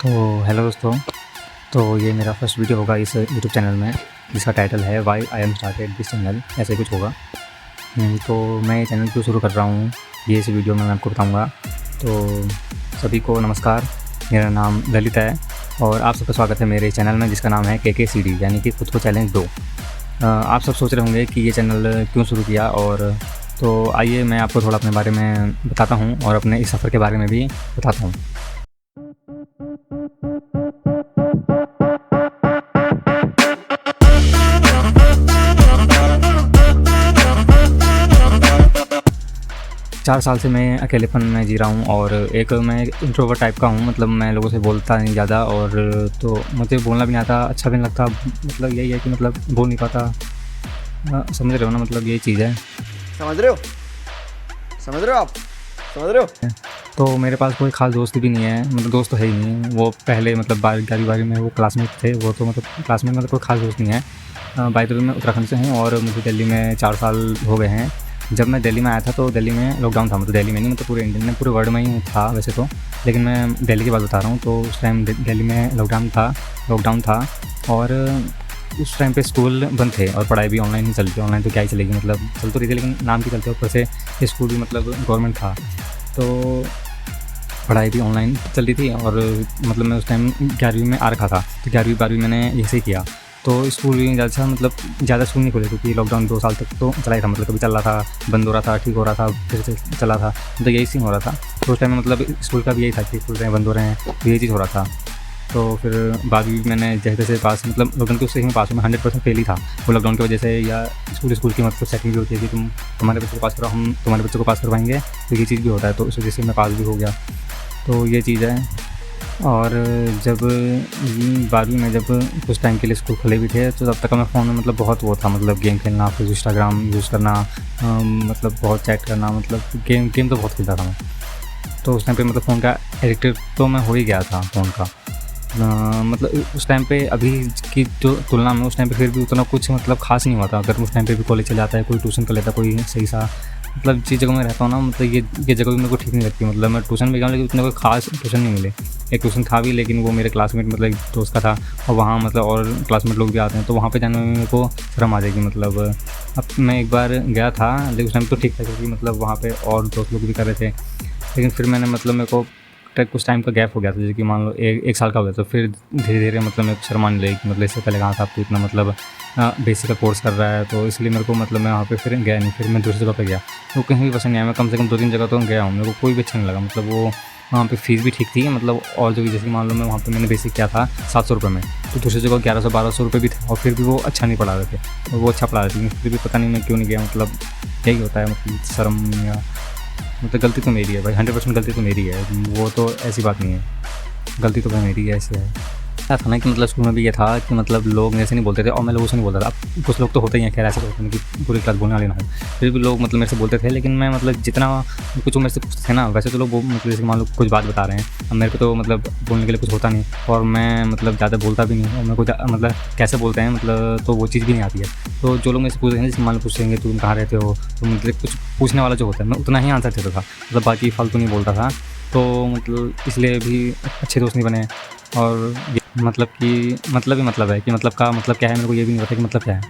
तो हेलो दोस्तों। तो ये मेरा फर्स्ट वीडियो होगा इस यूट्यूब चैनल में, जिसका टाइटल है why I am started this channel, ऐसे कुछ होगा। तो मैं ये चैनल क्यों शुरू कर रहा हूँ ये इस वीडियो में मैं आपको बताऊँगा। तो सभी को नमस्कार, मेरा नाम ललित है और आप सबका स्वागत है मेरे चैनल में, जिसका नाम है KKCD यानी कि खुद को चैलेंज दो। आप सब सोच रहे होंगे कि ये चैनल क्यों शुरू किया, और तो आइए मैं आपको थोड़ा अपने बारे में बताता हूँ और अपने इस सफ़र के बारे में भी बताता हूँ। 4 साल से मैं अकेलेपन में जी रहा हूँ और एक मैं इंट्रोवर्ट टाइप का हूँ। मतलब मैं लोगों से बोलता नहीं ज़्यादा, और तो मुझे बोलना भी नहीं आता, अच्छा भी नहीं लगता। मतलब यही है कि मतलब बोल नहीं पाता। समझ रहे हो ना, मतलब यही चीज़ है। समझ रहे हो आप समझ रहे हो। तो मेरे पास कोई ख़ास दोस्त भी नहीं है, मतलब दोस्त तो है ही नहीं। वो पहले मतलब 11वीं में वो क्लासमेट थे, वो तो मतलब क्लासमेट मतलब कोई ख़ास दोस्त नहीं है। बाय द वे मैं उत्तराखंड से हूँ और मुझे दिल्ली में 4 साल हो गए हैं। जब मैं दिल्ली में आया था तो दिल्ली में लॉकडाउन था, मतलब दिल्ली में नहीं, मतलब पूरे इंडिया में, पूरे वर्ल्ड में ही था वैसे तो, लेकिन मैं दिल्ली की बात बता रहा हूँ। तो उस टाइम दिल्ली में लॉकडाउन था और उस टाइम पे स्कूल बंद थे और पढ़ाई भी ऑनलाइन ही चलती। ऑनलाइन तो क्या ही चलेगी, मतलब चल तो रही थी लेकिन नाम की चलते। ऊपर से स्कूल भी मतलब गवर्नमेंट था, तो पढ़ाई भी ऑनलाइन चल रही थी। और मतलब मैं उस टाइम 11वीं में आ रखा था, तो 11वीं 12वीं मैंने ऐसे ही किया। तो स्कूल भी ज़्यादा स्कूल नहीं खोले, क्योंकि लॉकडाउन 2 साल तक तो चला ही था। मतलब कभी चल रहा था, बंद हो रहा था, ठीक हो रहा था, फिर से चला था, तो यही सीन हो रहा था। तो उस टाइम में मतलब स्कूल का भी यही था कि खुल रहे हैं, बंद हो रहे हैं, तो यही चीज़ हो रहा था। तो फिर 12वीं मैंने जैसे तैसे पास, मतलब लॉकडाउन के उससे ही मैं पास हूँ। मैं 100% फेल ही था वो लॉकडाउन की वजह से। या स्कूल की मतलब सेटिंग भी होती है कि तुम्हारे बच्चे को पास करो, हम तुम्हारे बच्चे को पास करवाएंगे, तो ये चीज़ भी होता है। तो इस वजह से मैं पास भी हो गया, तो ये चीज़ है। और जब 12वीं में जब कुछ टाइम के लिए स्कूल खुले भी थे, तो तब तक मैं फ़ोन में मतलब बहुत वो था, मतलब गेम खेलना, फिर इंस्टाग्राम यूज़ करना, मतलब बहुत चैट करना, मतलब गेम तो बहुत खेलता था मैं। तो उस टाइम पे मतलब फ़ोन का एडिक्टेड तो मैं हो ही गया था फ़ोन का। मतलब उस टाइम पे अभी की जो तुलना में उस टाइम पे फिर भी उतना कुछ मतलब ख़ास नहीं हुआ था। अगर उस टाइम पे भी कॉलेज चले जाता है, कोई ट्यूशन कर लेता, कोई सही सा, मतलब जिस जगह में रहता हूँ ना, मतलब ये जगह भी मेरे को ठीक नहीं लगती। मतलब मैं ट्यूशन भी गया लेकिन उतना कोई ख़ास ट्यूशन नहीं मिले। एक ट्यूशन था भी, लेकिन वो मेरे क्लासमेट मतलब एक दोस्त का था, और वहाँ मतलब और क्लासमेट लोग भी आते हैं, तो वहाँ पे जाने में मेरे को शर्म आ जाएगी। मतलब अब मैं एक बार गया था, लेकिन उस टाइम तो ठीक था, क्योंकि मतलब वहाँ पे और दोस्त लोग भी कर रहे थे। लेकिन फिर मैंने मतलब मेरे को कुछ टाइम का गैप हो गया था, जैसे कि मान लो एक साल का हो गया। तो फिर धीरे धीरे मतलब मेरे को शर्म आने लगी कि मतलब इससे पहले कहाँ था, आपको इतना मतलब बेसिक का कोर्स कर रहा है। तो इसलिए मेरे को मतलब मैं वहाँ पे फिर गया नहीं। फिर मैं दूसरी जगह पे गया, तो कहीं भी पसंद नहीं आया। मैं कम से कम 2-3 जगह तो गया हूँ, मेरे को कोई भी अच्छा नहीं लगा। मतलब वो वहाँ पे फ़ीस भी ठीक थी, मतलब और जो भी, जैसे मान लो मैं वहाँ पे मैंने बेसिक किया था 700 रुपये में, तो दूसरी जगह 1100-1200 रुपये भी था, और फिर भी वो अच्छा नहीं पढ़ा रहे थे, और वो अच्छा पढ़ा रहे थे। फिर भी पता नहीं मैं क्यों नहीं गया। मतलब यही होता है, मतलब शर्म, या मतलब गलती तो मेरी है भाई, 100% गलती तो मेरी है। वो तो ऐसी बात नहीं है, गलती तो भाई मेरी है। ऐसे है क्या था ना कि मतलब स्कूल में भी ये था कि मतलब लोग ऐसे नहीं बोलते थे, और मैं लोगों से नहीं बोलता था। अब कुछ लोग तो होते ही हैं, खैर ऐसे होते हैं कि पूरी क्लास बोलने वाले ना हो, फिर भी लोग मतलब मेरे से बोलते थे। लेकिन मैं मतलब जितना कुछ मेरे से पूछते थे ना, वैसे तो लोग मतलब जैसे मान लो कुछ बात बता रहे हैं, अब मेरे को तो मतलब बोलने के लिए कुछ होता नहीं, और मैं मतलब ज़्यादा बोलता भी नहीं, और मेरे को मतलब कैसे बोलते हैं मतलब, तो वो चीज़ भी नहीं आती है। तो जो लोग मेरे से पूछते हैं, जैसे मान लो पूछेंगे तुम कहाँ रहते हो, तो मतलब कुछ पूछने वाला जो होता है, मैं उतना ही आंसर देता था, मतलब बाकी फालतू नहीं बोलता था। तो मतलब इसलिए भी अच्छे दोस्त नहीं बने। और मतलब कि मतलब ही मतलब है कि मतलब का मतलब क्या है, मेरे को ये भी नहीं पता कि मतलब क्या है।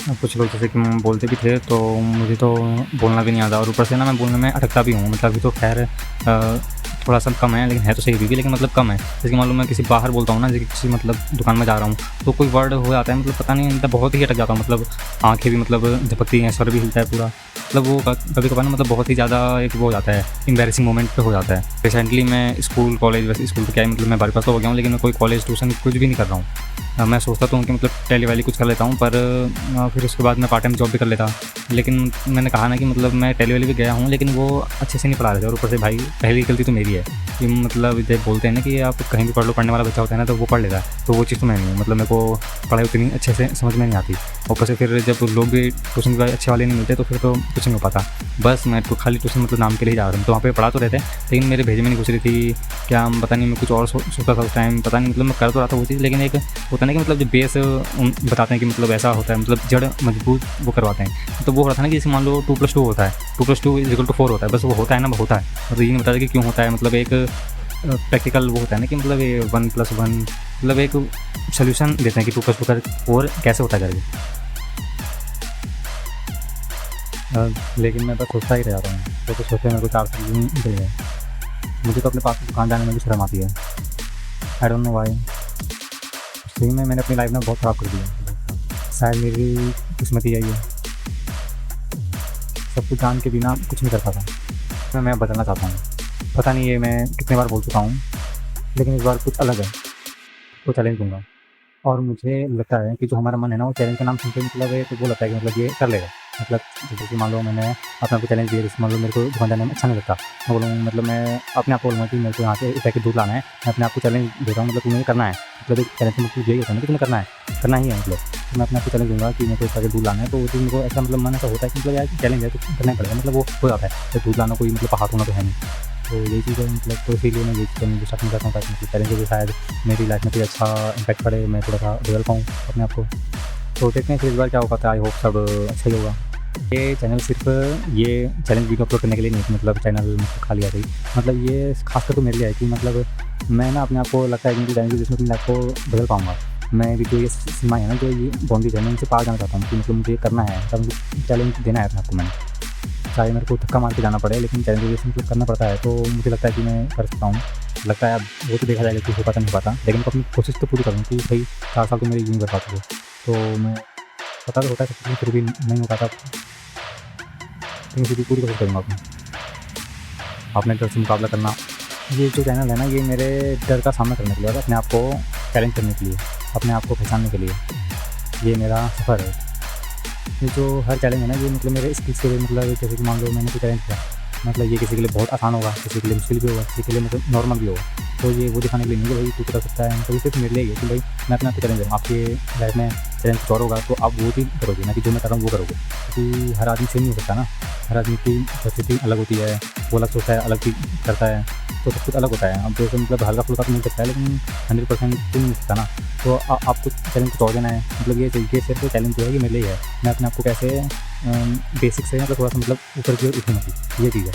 अब कुछ लोग जैसे कि बोलते भी थे, तो मुझे तो बोलना भी नहीं आता, और ऊपर से ना मैं बोलने में अटकता भी हूँ। मतलब अभी तो खैर थोड़ा सा कम है, लेकिन है तो सही भी, लेकिन मतलब कम है। जैसे कि मान लो मैं किसी बाहर बोलता हूँ ना, जैसे किसी मतलब दुकान में जा रहा हूँ, तो कोई वर्ड हो जाता है, मतलब पता नहीं, मतलब बहुत ही अटक जाता हूँ। मतलब आँखें भी मतलब झपकती हैं, सर भी हिलता है पूरा। मतलब वो कभी कभार ना मतलब बहुत ही ज़्यादा एक वो हो जाता है, एम्बैरेसिंग मोमेंट पे हो जाता है। रिसेंटली मैं स्कूल कॉलेज, वैसे स्कूल तो क्या है, मतलब मैं 12 पास तो हो गया हूँ, लेकिन मैं कोई कॉलेज ट्यूशन कुछ भी नहीं कर रहा हूँ। मैं सोचता तो हूँ कि मतलब टैली वाली कुछ कर लेता हूँ, पर फिर उसके बाद मैं पार्ट टाइम जॉब भी कर लेता। लेकिन मैंने कहा ना कि मतलब मैं टैली वाली भी गया हूँ, लेकिन वो अच्छे से नहीं पढ़ा रहे थे। और ऊपर से भाई पहली गलती तो मेरी है कि मतलब जब बोलते हैं ना कि आप कहीं भी पढ़ लो, पढ़ने वाला बच्चा होता है ना, तो वो पढ़ लेता है, तो वो चीज़ तो मैं नहीं हूँ। मतलब मेरे को पढ़ाई उतनी अच्छे से समझ में नहीं आती। ऊपर से फिर जब लोग भी ट्यूशन के अच्छे वाले नहीं मिलते, तो फिर तो कुछ नहीं हो पाता। बस मैं तो खाली ट्यूशन मतलब नाम के लिए जा रहा हूँ, तो वहाँ पे पढ़ा तो रहते हैं, लेकिन मेरे भेजे में नहीं घुस रही थी, क्या पता नहीं, मैं कुछ और सोचता था उस टाइम, पता नहीं। मतलब मैं कर तो रहा था वो चीज़, लेकिन एक होता है ना कि मतलब जो बेस बताते हैं कि मतलब ऐसा होता है, मतलब जड़ मजबूत वो करवाते हैं। तो वो हो रहा था ना कि जैसे मान लो 2+2 होता है, 2+2 = 4 होता है, बस वो होता है ना, वो होता है। मतलब ये नहीं बताता कि क्यों होता है। मतलब एक प्रैक्टिकल वो होता है ना कि मतलब ये 1+1 मतलब एक सोल्यूशन देते हैं कि 2+2 का और कैसे होता है करके। लेकिन मैं बस सोचता ही रह जाता हूँ, तो सोचते मेरे को 4 साल यूँ निकल गए। मुझे तो अपने पास की दुकान जाने में भी शर्म आती है। I don't know why. सही में मैंने अपनी लाइफ में बहुत ख़राब कर दिया। शायद मेरी किस्मत ही यही है, सब कुछ जान के बिना कुछ नहीं कर पाता। मैं बदलना चाहता हूँ। पता नहीं ये मैं कितने बार बोल चुका हूँ, लेकिन इस बार कुछ अलग है, तो चैलेंज दूंगा। और मुझे लगता है कि जो हमारा मन है ना, वो चैलेंज का नाम सुनते मतलब है तो वो लगता है कि मतलब ये कर लेगा। मतलब जैसे कि मान लो मैंने अपने आप को चैलेंज दिया, जैसे मान लो मेरे को दुकान जाने में अच्छा नहीं लगता, मैं बोलूँ मतलब मैं अपने आप को बोलूँगा कि मेरे को यहाँ से 1 पैकेट दूध लाना है। मैं अपने आप को चैलेंज दे रहा हूँ, मतलब तुम्हें ये करना है। मतलब एक चैलेंज का मतलब यही होता है ना कि तुम्हें करना ही है। मतलब तो मैं अपने आप को चैलेंज दूँगा कि मेरे को 1 पैकेट दूध लाना है, तो वो चीज़ मेरे को ऐसा मतलब मन ऐसा होता है कि मतलब यार चैलेंज है तो करना ही पड़ेगा। मतलब वो हो जाता है, तो दूध लाना कोई मतलब पहाड़ होना तो है नहीं। तो यही चीज़ है मतलब, तो इसीलिए मैं ये चैलेंज स्टार्ट करना चाहता हूँ ताकि चैलेंज से शायद मेरी लाइफ में कोई अच्छा इम्पैक्ट पड़े, मैं थोड़ा सा डेवलप पाऊँ अपने आप को। तो देखते हैं फिर इस बार क्या हो पाता है। आई होप सब अच्छा ही होगा। ये चैनल सिर्फ ये चैलेंज वीडियो अपलोड करने के लिए नहीं है, मतलब चैनल खा लिया गई। मतलब ये खासकर तो मेरे लिए है कि मतलब मैं ना अपने आप को लगता है कि चैलेंज जिसमें अपनी लाइफ को बदल पाऊँगा। मैं भी जो ये सीमा है ना, जो ये बाउंड्रीज है, मैं इनसे पार जाना चाहता हूँ कि मतलब मुझे करना है, तब मुझे चैलेंज देना है अपने आप को। मैंने चाहे मेरे को धक्का मार के जाना पड़े, लेकिन चैलेंज मतलब करना पड़ता है। तो मुझे लगता है कि मैं कर सकता हूँ। लगता है अब वो तो देखा जाएगा कि हो पाता नहीं पाता, लेकिन मैं अपनी कोशिश तो पूरी करूँ कि भाई 4 साल तो मेरे यूँ कर पाते थे। तो मैं पता तो होता है सब कुछ, फिर भी नहीं हो पाता, लेकिन फिर भी पूरी कोशिश करूँगा अपने डर से मुकाबला करना। ये जो चैनल है ना, ये मेरे डर का सामना करने के लिए और अपने आप को चैलेंज करने के लिए, अपने आप को पहचानने के लिए ये मेरा सफ़र है। ये जो हर चैलेंज है ना, ये मतलब मेरे स्किल्स के लिए, मतलब जैसे कि मान लो मैंने कोई चैलेंज किया, मतलब ये किसी के लिए बहुत आसान होगा, किसी के लिए मुश्किल भी होगा, किसी के लिए मतलब नॉर्मल भी होगा। तो ये वो दिखाने के लिए नहीं कि भाई तू कर सकता है, तो सिर्फ मेरे लिए है कि भाई मैं अपने आप को चैलेंज करूँ। आपके लाइफ में चैलेंज कुछ और होगा तो आप वो चीज़ करोगे, ना कि जो मैं कर रहा हूँ वो करोगे। क्योंकि हर आदमी सेम नहीं हो सकता ना, हर आदमी की परिस्थिति अलग होती है, वो अलग सोचता है, अलग चीज़ करता है, तो सब कुछ अलग होता है। अब जैसे मतलब हल्का फुल्का तो मिल सकता है, लेकिन 100% तो नहीं मिल सकता ना। तो आपको चैलेंज कुछ और देना है, मतलब ये सिर्फ चैलेंज जो है ये मेरे लिए है। मैं अपने आप को कैसे बेसिक से मतलब थोड़ा सा मतलब ऊपर की ओर उठूँ, मतलब ये चीज़ है।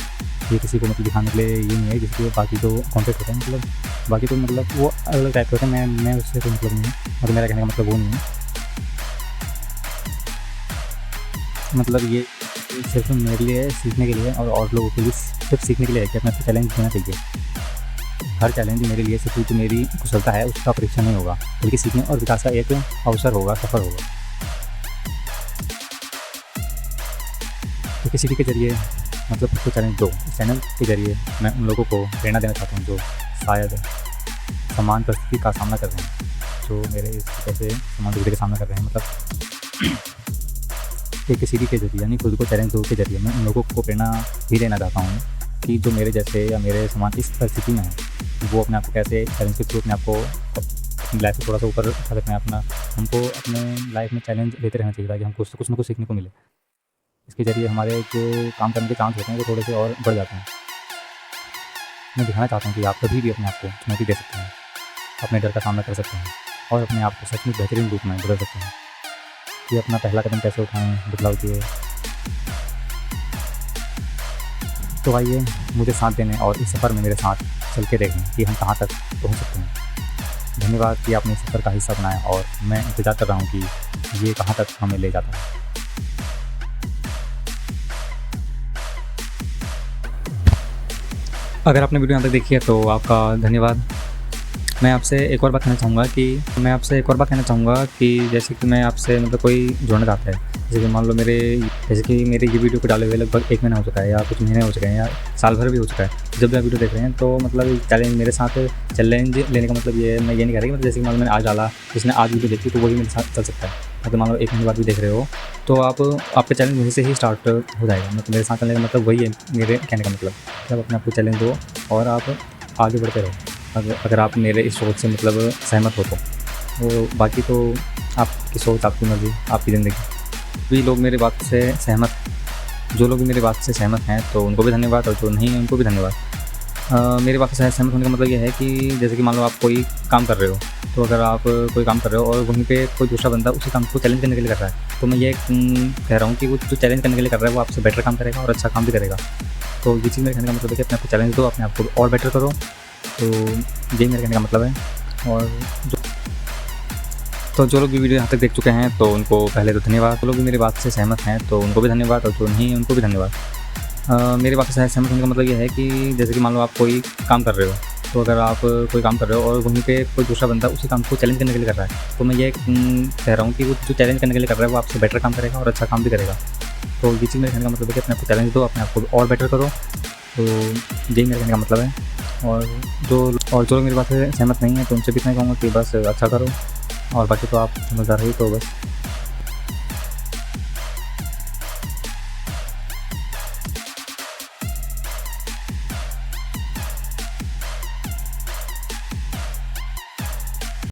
ये किसी को मतलब दिखाने के लिए ये नहीं है, जिसके बाकी जो कॉन्टेक्ट होता है मतलब बाकी तो मतलब वो अलग टाइप के होते हैं। मैं उससे कोई मतलब नहीं है, मतलब मेरा कहने का मतलब वो नहीं है। मतलब ये सिर्फ मेरे लिए सीखने के लिए और लोगों के लिए सिर्फ सीखने के लिए है कि अपने चैलेंज देना चाहिए। हर चैलेंज मेरे लिए सिर्फ जो मेरी कुशलता है उसका परीक्षण नहीं होगा, बल्कि सीखने और विकास का एक अवसर होगा, सफ़र होगा। तो किसी के जरिए मतलब खुद को चैलेंज दो। इस चैनल के जरिए मैं उन लोगों को प्रेरणा देना चाहता हूँ जो शायद समान परिस्थिति का सामना कर रहे हैं, जो मेरे इस तरह से समान दुविधा का सामना कर रहे हैं। मतलब एक सीढ़ी के जरिए यानी खुद को चैलेंज दो के जरिए मैं उन लोगों को प्रेरणा भी देना चाहता हूँ कि जो मेरे जैसे या मेरे समान इस परिस्थिति में है, वो अपने आप को कैसे चैलेंज के थ्रू अपने आप को अपनी लाइफ से थोड़ा सा ऊपर उठा सकते हैं। अपना हमको अपने लाइफ में चैलेंज देते रहना चाहिए ताकि हमको उससे कुछ ना कुछ सीखने को मिले। इसके ज़रिए हमारे जो काम करने के चांस होते हैं वो थोड़े से और बढ़ जाते हैं। मैं दिखाना चाहता हूँ कि आप कभी भी अपने आप को चुनौती दे सकते हैं, अपने डर का सामना कर सकते हैं और अपने आप को सच में बेहतरीन रूप में बदल सकते हैं। कि अपना पहला कदम कैसे उठाएं, बदलाव किए। तो आइए मुझे साथ देने और इस सफ़र में मेरे साथ चल के देखें कि हम कहाँ तक पहुँच सकते हैं। धन्यवाद कि आपने इस सफ़र का हिस्सा बनाया और मैं इंतज़ार कर रहा हूँ कि ये कहाँ तक हमें ले जाता है। अगर आपने वीडियो यहाँ तक देखी है तो आपका धन्यवाद। मैं आपसे एक और बात कहना चाहूँगा कि जैसे कि मैं आपसे मतलब कोई जुड़ना चाहता है, जैसे कि मान लो मेरे ये वीडियो को डाले हुए लगभग 1 महीना हो चुका है या कुछ महीने हो चुके हैं या साल भर भी हो चुका है। जब भी आप वीडियो देख रहे हैं तो मतलब चैलेंज मेरे साथ चैलेंज लेने का मतलब ये मैं ये नहीं कह रहा कि मतलब जैसे कि मान लो मैंने आज डाला, जिसने आज वीडियो देखी तो वही मेरे साथ चल सकता है। मतलब मान लो 1 महीने बाद भी देख रहे हो तो आपका चैलेंज वहीं से ही स्टार्ट हो जाएगा। मतलब मेरे साथ चलने का मतलब वही है मेरे कहने का मतलब कि आप अपने आप को चैलेंज दो और आप आगे बढ़ते रहो। अगर आप मेरे इस सोच से मतलब सहमत हो तो बाकी तो आपकी सोच, आपकी मर्ज़ी, आपकी ज़िंदगी। भी लोग मेरे बात से सहमत, जो लोग भी मेरी बात से सहमत हैं तो उनको भी धन्यवाद और जो नहीं है उनको भी धन्यवाद। मेरी बात से सहमत होने का मतलब ये है कि जैसे कि मान लो आप कोई काम कर रहे हो, तो अगर आप कोई काम कर रहे हो और वहीं पे कोई दूसरा बंदा उसी काम को चैलेंज करने के लिए कर रहा है, तो मैं ये कह रहा हूँ कि वो जो चैलेंज करने के लिए कर रहा है वो आपसे बेटर काम करेगा और अच्छा काम भी करेगा। तो ये चीज़ मेरे कहने का मतलब है कि अपने आप को चैलेंज दो, अपने आप को और बेटर करो तो यही मेरे कहने का मतलब है। और जो लोग भी वीडियो यहाँ तक देख चुके हैं तो उनको पहले तो धन्यवाद। जो लोग भी मेरी बात से सहमत हैं तो उनको भी धन्यवाद, और जो नहीं उनको भी धन्यवाद। मेरी बात से सहमत होने का मतलब ये है कि जैसे कि मान लो आप कोई काम कर रहे हो, तो अगर आप कोई काम कर रहे हो और वहीं पे कोई दूसरा बंदा उसी काम को चैलेंज करने के लिए कर रहा है, तो मैं ये कह रहा हूँ कि वो जो चैलेंज करने के लिए कर रहा है वो आपसे बेटर काम करेगा और अच्छा काम भी करेगा। तो ये चीज़ मेरे कहने का मतलब है कि अपने आप को चैलेंज दो, अपने आप को और बेटर करो। तो यही मेरे कहने का मतलब है। और जो लोग मेरी बात से सहमत नहीं है तो उनसे भी इतना कहूँगा कि बस अच्छा करो, और बाकी तो आप समझदार ही तो बस